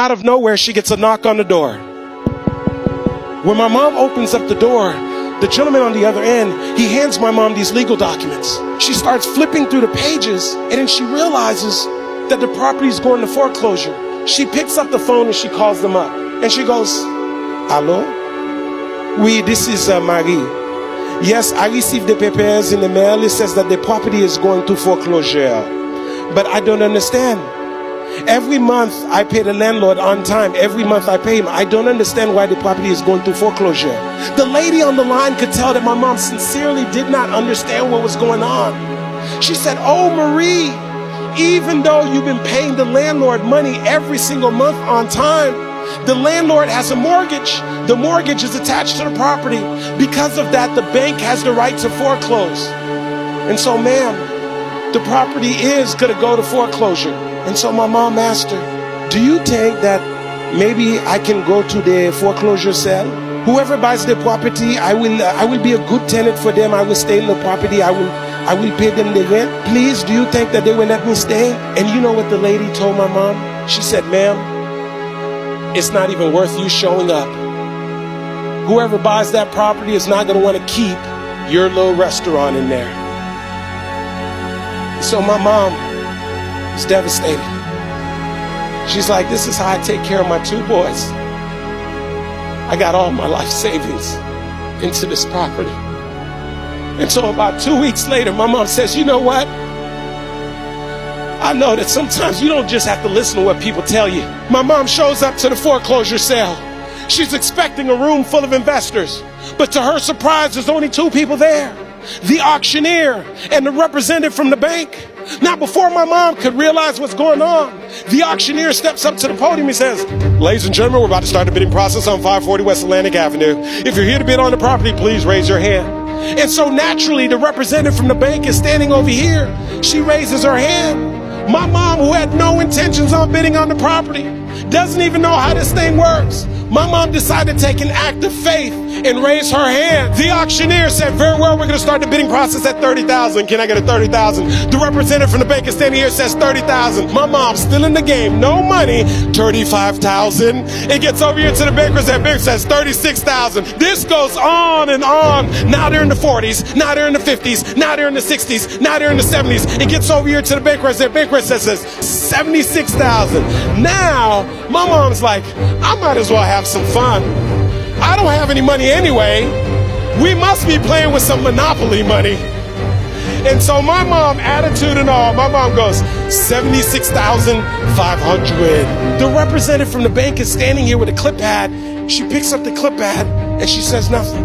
Out of nowhere, she gets a knock on the door. When my mom opens up the door, the gentleman on the other end, he hands my mom these legal documents. She starts flipping through the pages, and then she realizes that the property is going to foreclosure. She picks up the phone and she calls them up. And she goes, "Hello? Oui, this is Marie. Yes, I received the papers in the mail. It says that the property is going to foreclosure. But I don't understand. Every month I pay the landlord on time. Every month I pay him. I don't understand why the property is going to foreclosure." The lady on the line could tell that my mom sincerely did not understand what was going on. She said, "Oh, Marie, even though you've been paying the landlord money every single month on time, the landlord has a mortgage. The mortgage is attached to the property. Because of that, the bank has the right to foreclose. And so, ma'am, the property is going to go to foreclosure." And so my mom asked her, "Do you think that maybe I can go to the foreclosure sale? Whoever buys the property, I will be a good tenant for them. I will stay in the property. I will pay them the rent. Please, do you think that they will let me stay?" And you know what the lady told my mom? She said, "Ma'am, it's not even worth you showing up. Whoever buys that property is not going to want to keep your little restaurant in there." So my mom was devastated. She's like, "This is how I take care of my two boys. I got all my life savings into this property." And so about 2 weeks later, my mom says, "You know what? I know that sometimes you don't just have to listen to what people tell you." My mom shows up to the foreclosure sale. She's expecting a room full of investors, but to her surprise, there's only two people there: the auctioneer and the representative from the bank. Now, before my mom could realize what's going on, the auctioneer steps up to the podium. He says, "Ladies and gentlemen, we're about to start the bidding process on 540 West Atlantic Avenue. If you're here to bid on the property, please raise your hand." And so naturally, the representative from the bank is standing over here. She raises her hand. My mom, who had no intentions on bidding on the property, doesn't even know how this thing works. My mom decided to take an act of faith and raise her hand. The auctioneer said, "Very well, we're going to start the bidding process at 30,000. Can I get a 30,000? The representative from the bank is standing here, says 30,000. My mom's still in the game. No money. 35,000. It gets over here to the bankers. That banker says 36,000. This goes on and on. Now they're in the 40s. Now they're in the 50s. Now they're in the 60s. Now they're in the 70s. It gets over here to the bankers. That banker says 76,000. Now my mom's like, "I might as well have some fun. I don't have any money anyway. We must be playing with some Monopoly money." And so my mom, attitude and all, my mom goes, 76,500. The representative from the bank is standing here with a clip pad. She picks up the clip pad and she says nothing.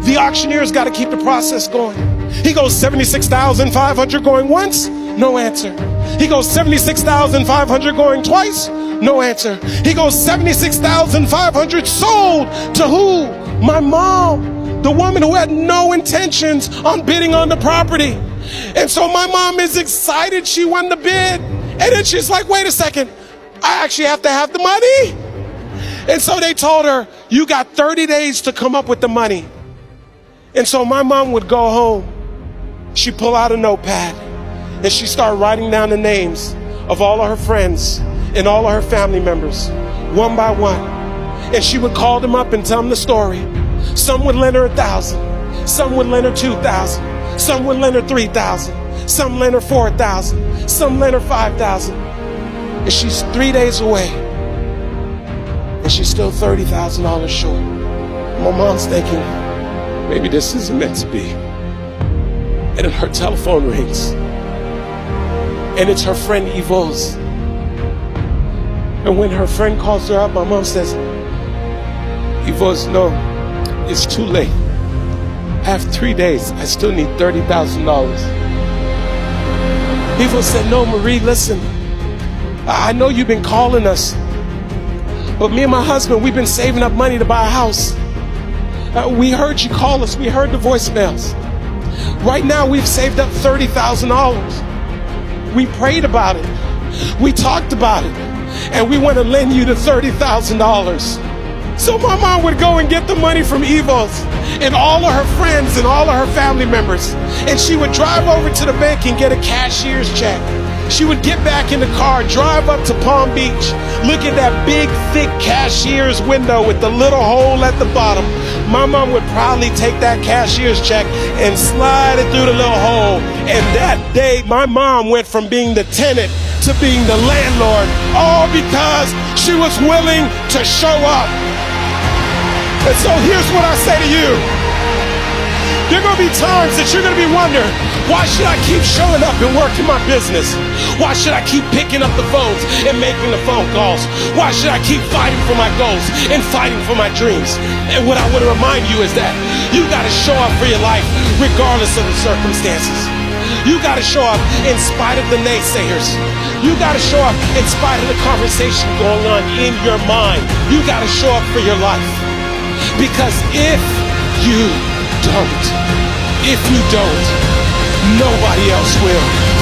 The auctioneer's got to keep the process going. He goes 76,500 going once, no answer. He goes 76,500 going twice, no answer. He goes 76,500 sold to who? My mom, the woman who had no intentions on bidding on the property. And so my mom is excited she won the bid. And then she's like, "Wait a second, I actually have to have the money." And so they told her, "You got 30 days to come up with the money." And so my mom would go home. She'd pull out a notepad and she'd start writing down the names of all of her friends and all of her family members, one by one. And she would call them up and tell them the story. Some would lend her 1,000. Some would lend her 2,000. Some would lend her 3,000. Some lend her 4,000. Some lend her 5,000. And she's 3 days away. And she's still $30,000 short. My mom's thinking, maybe this isn't meant to be. And then her telephone rings. And it's her friend Yvonne's. And when her friend calls her up, my mom says, "Yvonne, no, it's too late. I have 3 days. I still need $30,000. Yvonne said, "No, Marie, listen. I know you've been calling us. But me and my husband, we've been saving up money to buy a house. We heard you call us. We heard the voicemails. Right now, we've saved up $30,000. We prayed about it. We talked about it. And we want to lend you the $30,000. So my mom would go and get the money from Yvonne's and all of her friends and all of her family members. And she would drive over to the bank and get a cashier's check. She would get back in the car, drive up to Palm Beach, look at that big, thick cashier's window with the little hole at the bottom. My mom would probably take that cashier's check and slide it through the little hole. And that day, my mom went from being the tenant to being the landlord, all because she was willing to show up. And so here's what I say to you. There are going to be times that you're going to be wondering, why should I keep showing up and working my business? Why should I keep picking up the phones and making the phone calls? Why should I keep fighting for my goals and fighting for my dreams? And what I want to remind you is that you got to show up for your life regardless of the circumstances. You got to show up in spite of the naysayers. You got to show up in spite of the conversation going on in your mind. You got to show up for your life. Because if you don't, nobody else will.